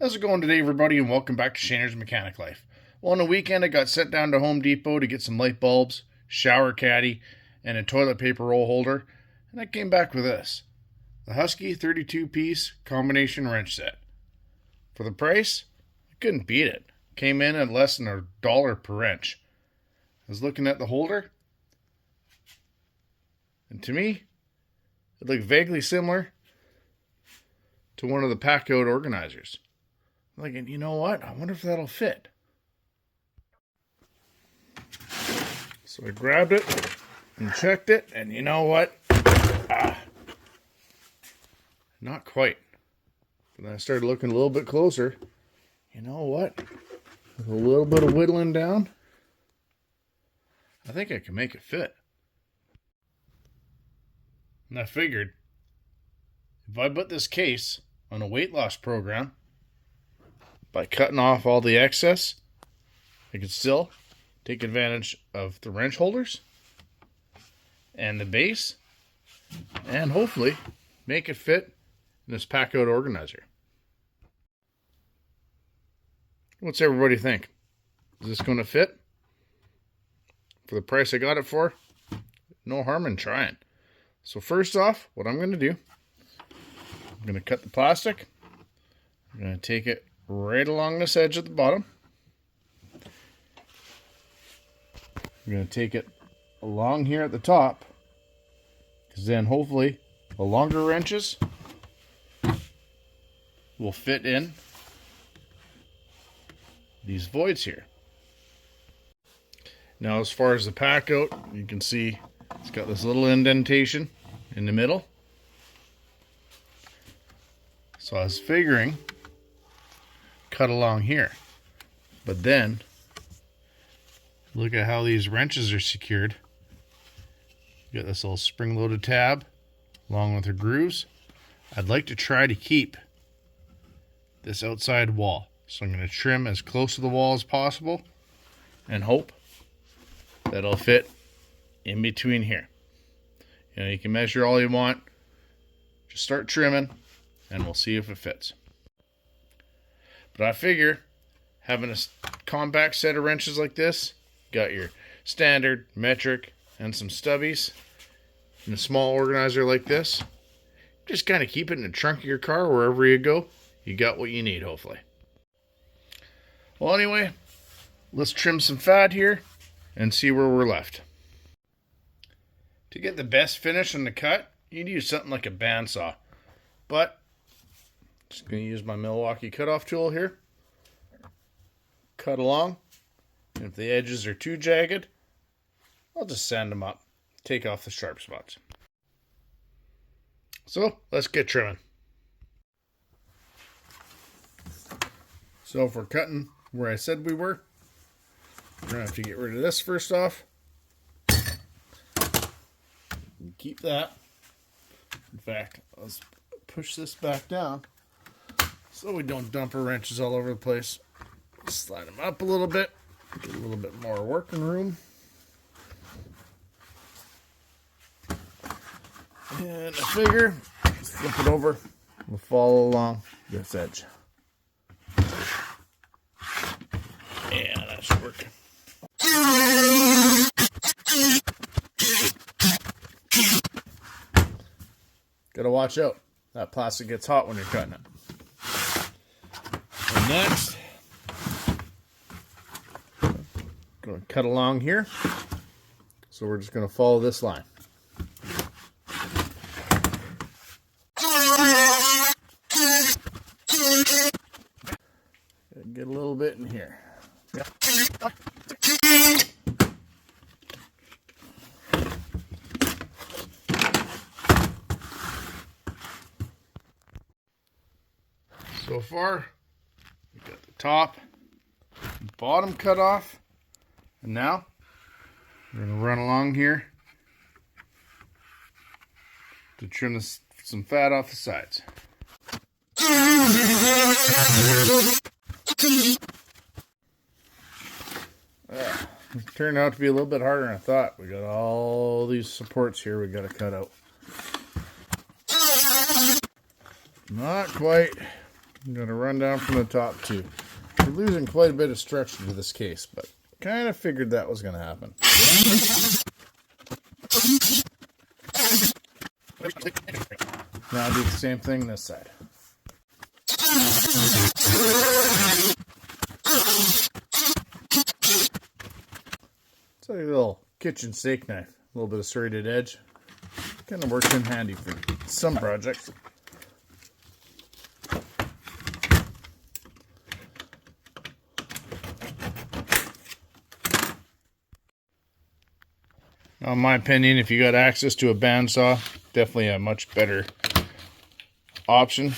How's it going today, everybody, and welcome back to Shaner's Mechanic Life. Well, on the weekend, I got sent down to Home Depot to get some light bulbs, shower caddy, and a toilet paper roll holder, and I came back with this. The Husky 32-piece combination wrench set. For the price, I couldn't beat it. Came in at less than $1 per wrench. I was looking at the holder, and to me, it looked vaguely similar to one of the Packout organizers. I'm thinking, you know what? I wonder if that'll fit. So I grabbed it and checked it, and you know what? Not quite. But then I started looking a little bit closer. You know what? With a little bit of whittling down, I think I can make it fit. And I figured, if I put this case on a weight loss program, by cutting off all the excess, I could still take advantage of the wrench holders and the base, and hopefully make it fit in this Packout organizer. What's everybody think? Is this going to fit? For the price I got it for, no harm in trying. So first off, what I'm going to do, I'm going to cut the plastic. I'm going to take it right along this edge at the bottom. I'm going to take it along here at the top, because then hopefully the longer wrenches will fit in these voids here. Now, as far as the Packout, you can see it's got this little indentation in the middle. So I was figuring cut along here, but then look at how these wrenches are secured. You got this little spring-loaded tab along with the grooves. I'd like to try to keep this outside wall, so I'm going to trim as close to the wall as possible and hope that it'll fit in between here. You know, you can measure all you want, just start trimming and we'll see if it fits. But I figure having a compact set of wrenches like this, got your standard, metric, and some stubbies in a small organizer like this, just kind of keep it in the trunk of your car wherever you go. You got what you need, hopefully. Well, anyway, let's trim some fat here and see where we're left. To get the best finish on the cut, you'd use something like a bandsaw. But just going to use my Milwaukee cutoff tool here. Cut along. And if the edges are too jagged, I'll just sand them up. Take off the sharp spots. So let's get trimming. So if we're cutting where I said we were, we're going to have to get rid of this first off. Keep that. In fact, let's push this back down so we don't dump our wrenches all over the place. Slide them up a little bit, get a little bit more working room. And I figure, let's flip it over, we'll follow along this edge. Yeah, that should work. Gotta watch out. That plastic gets hot when you're cutting it. And next, going to cut along here. So we're just going to follow this line. Get a little bit in here. So far, we got the top and bottom cut off, and now we're going to run along here to trim some fat off the sides. It turned out to be a little bit harder than I thought. We got all these supports here we got to cut out. Not quite I'm going to run down from the top too. We're losing quite a bit of structure to this case, but kind of figured that was going to happen. Now I'll do the same thing this side. It's like a little kitchen steak knife. A little bit of serrated edge. Kind of works in handy for some projects. Now, in my opinion, if you got access to a bandsaw, definitely a much better option.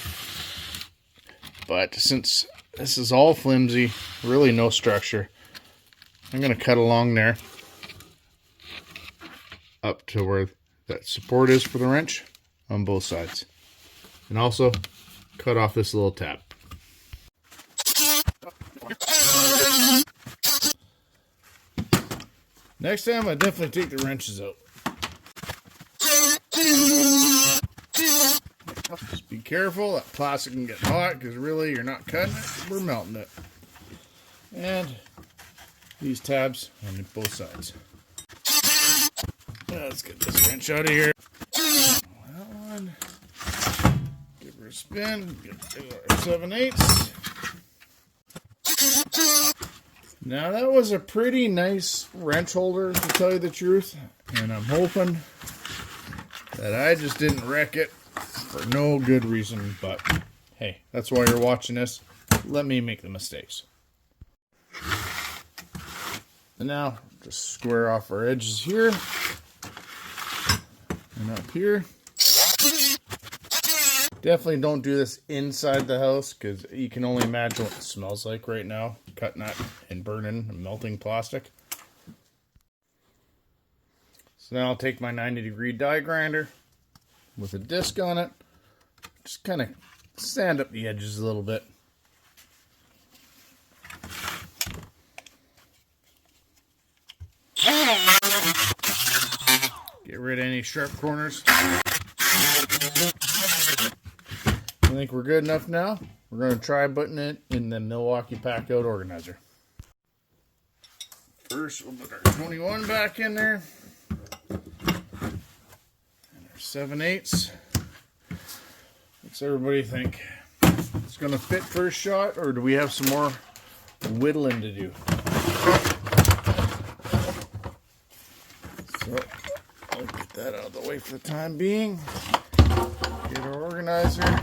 But since this is all flimsy, really no structure, I'm going to cut along there up to where that support is for the wrench on both sides. And also cut off this little tab. Next time I definitely take the wrenches out. Just be careful, that plastic can get hot because really you're not cutting it, we're melting it. And these tabs on both sides. Let's get this wrench out of here. That one. Give her a spin. Get our 7/8. Now that was a pretty nice wrench holder, to tell you the truth. And I'm hoping that I just didn't wreck it for no good reason. But hey, that's why you're watching this. Let me make the mistakes. And now just square off our edges here. And up here. Definitely don't do this inside the house because you can only imagine what it smells like right now. Cutting that and burning and melting plastic. So now I'll take my 90-degree die grinder with a disc on it. Just kind of sand up the edges a little bit. Get rid of any sharp corners. I think we're good enough now. We're going to try putting it in the Milwaukee Packout organizer. First, we'll put our 21 back in there. And our 7/8. What's everybody think? It's going to fit first shot, or do we have some more whittling to do? So, I'll get that out of the way for the time being. Get our organizer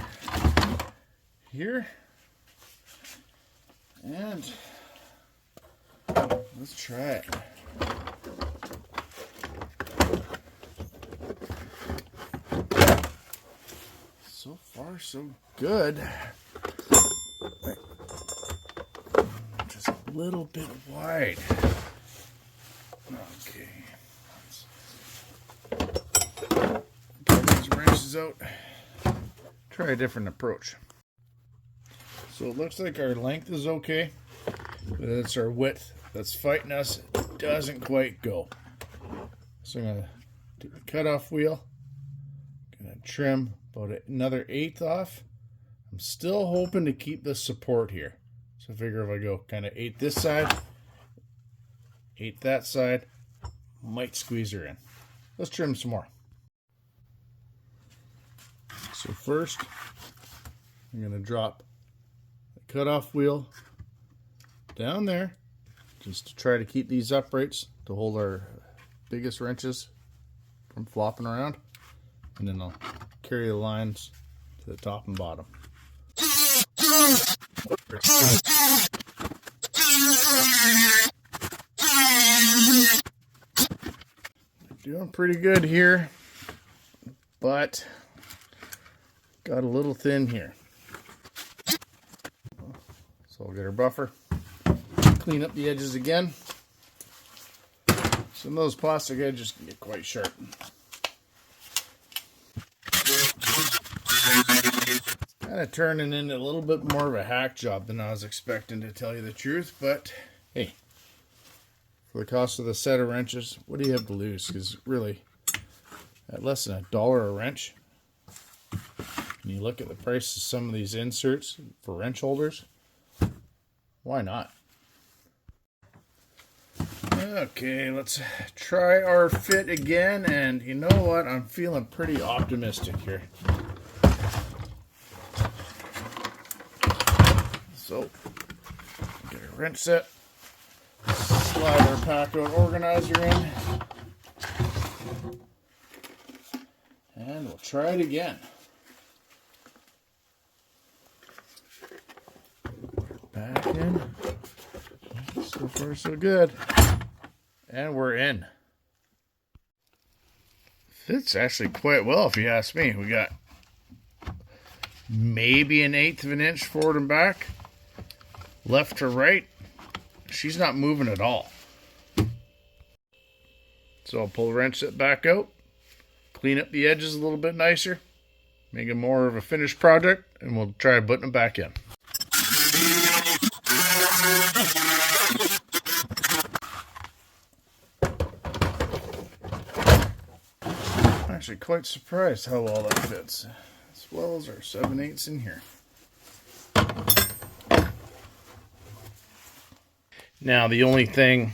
here. And let's try it. So far, so good. Just a little bit wide. Okay. Get these wrenches out. Try a different approach. So it looks like our length is okay, but it's our width that's fighting us. It doesn't quite go. So I'm going to do the cutoff wheel. I'm going to trim about another 1/8 off. I'm still hoping to keep the support here. So I figure if I go kind of 1/8 this side, 1/8 that side, might squeeze her in. Let's trim some more. So first, I'm going to drop the cutoff wheel down there, just to try to keep these uprights to hold our biggest wrenches from flopping around. And then I'll carry the lines to the top and bottom. Doing pretty good here, but got a little thin here. So I'll get our buffer, clean up the edges again. Some of those plastic edges can get quite sharp. Kind of turning into a little bit more of a hack job than I was expecting, to tell you the truth, but hey, for the cost of the set of wrenches, what do you have to lose? Because really, at less than $1 a wrench, and you look at the price of some of these inserts for wrench holders, why not? Okay, let's try our fit again, and you know what? I'm feeling pretty optimistic here. So, get our wrench set, slide our Packout organizer in, and we'll try it again. Back in. So far, so good. And we're in. Fits actually quite well, if you ask me. We got maybe 1/8 of an inch forward and back. Left to right, she's not moving at all. So I'll pull the wrench set back out, clean up the edges a little bit nicer, make it more of a finished project, and we'll try putting it back in. I'm actually quite surprised how well that fits, as well as our 7/8 in here. Now the only thing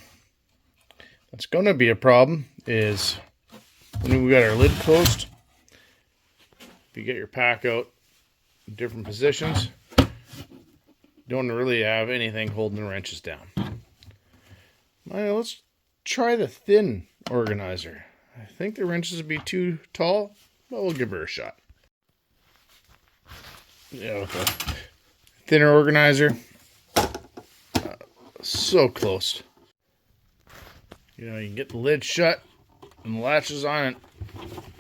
that's going to be a problem is when we got our lid closed. If you get your Packout in different positions, you don't really have anything holding the wrenches down. Well, let's try the thin organizer. I think the wrenches would be too tall, but we'll give her a shot. Yeah, with the thinner organizer, so close. You know, you can get the lid shut and the latches on it.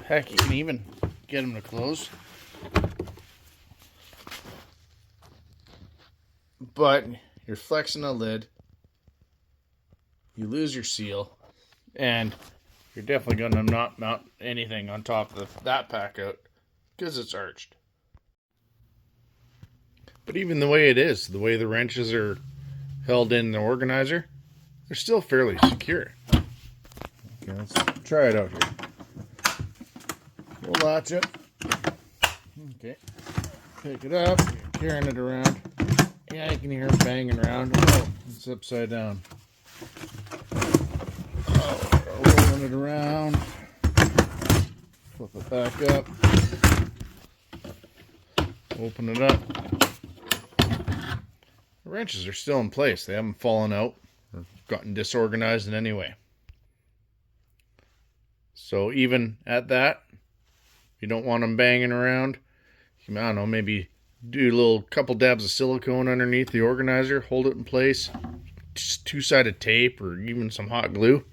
Heck, you can even get them to close. But you're flexing the lid, you lose your seal, and you're definitely going to not mount anything on top of that Packout because it's arched. But even the way it is, the way the wrenches are held in the organizer, they're still fairly secure. Okay, let's try it out here. We'll latch it. Okay. Pick it up, carrying it around. Yeah, you can hear it banging around. Oh, it's upside down. Oh, rolling it around. Flip it back up. Open it up. The wrenches are still in place. They haven't fallen out or gotten disorganized in any way. So even at that, you don't want them banging around. You can, I don't know, maybe do a little couple dabs of silicone underneath the organizer, hold it in place, just two-sided tape or even some hot glue.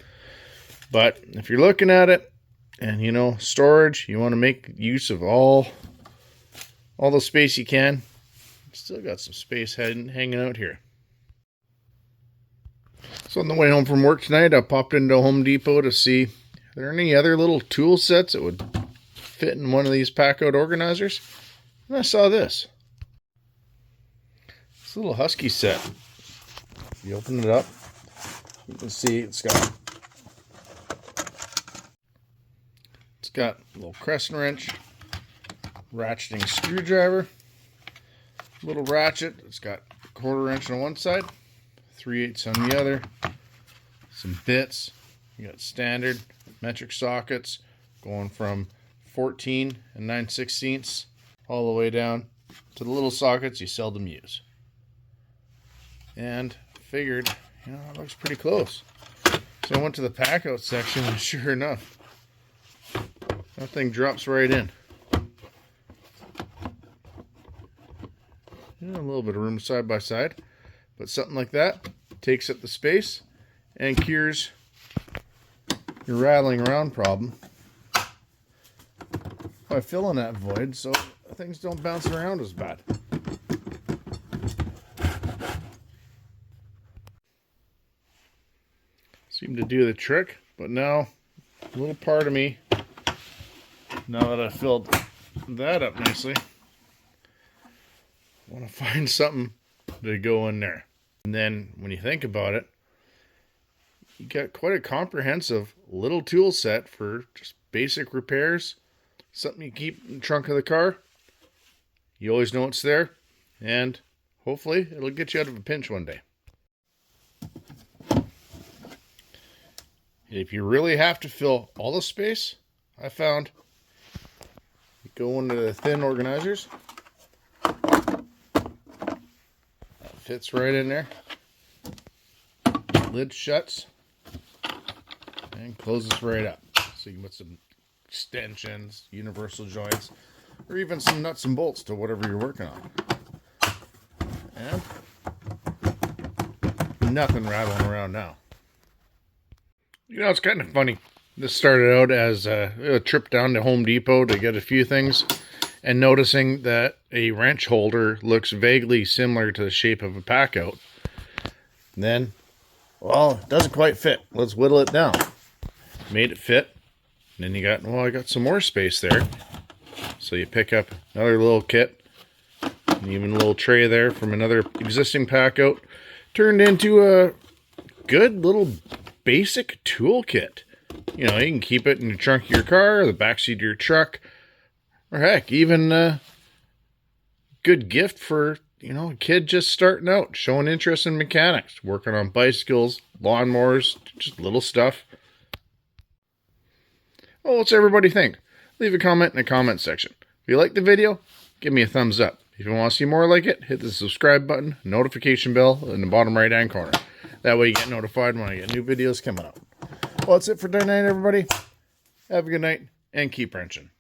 But if you're looking at it and, you know, storage, you want to make use of all the space you can. Still got some space hanging out here. So on the way home from work tonight, I popped into Home Depot to see if there are any other little tool sets that would fit in one of these Packout organizers. And I saw this. This little Husky set. You open it up, you can see it's got a little crescent wrench, ratcheting screwdriver, little ratchet. It's got a 1/4 wrench on one side, 3/8 on the other, some bits. You got standard metric sockets going from 14 and 9/16 all the way down to the little sockets you seldom use. And figured, you know, it looks pretty close. So I went to the Packout section, and sure enough, that thing drops right in. A little bit of room side by side, but something like that takes up the space and cures your rattling around problem by filling that void so things don't bounce around as bad. Seemed to do the trick, but now a little part of me, now that I filled that up nicely, I want to find something to go in there. And then when you think about it, you got quite a comprehensive little tool set for just basic repairs, something you keep in the trunk of the car, You always know it's there, and hopefully it'll get you out of a pinch one day. If you really have to fill all the space, I found you go into the thin organizers. That fits right in there. Lid shuts and closes right up. So you can put some extensions, universal joints, or even some nuts and bolts to whatever you're working on. And nothing rattling around now. You know, it's kind of funny. This started out as a trip down to Home Depot to get a few things, and noticing that a wrench holder looks vaguely similar to the shape of a Packout. Then, well, it doesn't quite fit. Let's whittle it down. Made it fit. And then you got, well, I got some more space there. So you pick up another little kit, and even a little tray there from another existing Packout. Turned into a good little basic toolkit. You know, you can keep it in the trunk of your car, or the backseat of your truck, or heck, even a good gift for, you know, a kid just starting out, showing interest in mechanics, working on bicycles, lawnmowers, just little stuff. Well, what's everybody think? Leave a comment in the comment section. If you like the video, give me a thumbs up. If you want to see more like it, hit the subscribe button, notification bell in the bottom right hand corner. That way you get notified when I get new videos coming out. Well, that's it for tonight, everybody. Have a good night and keep wrenching.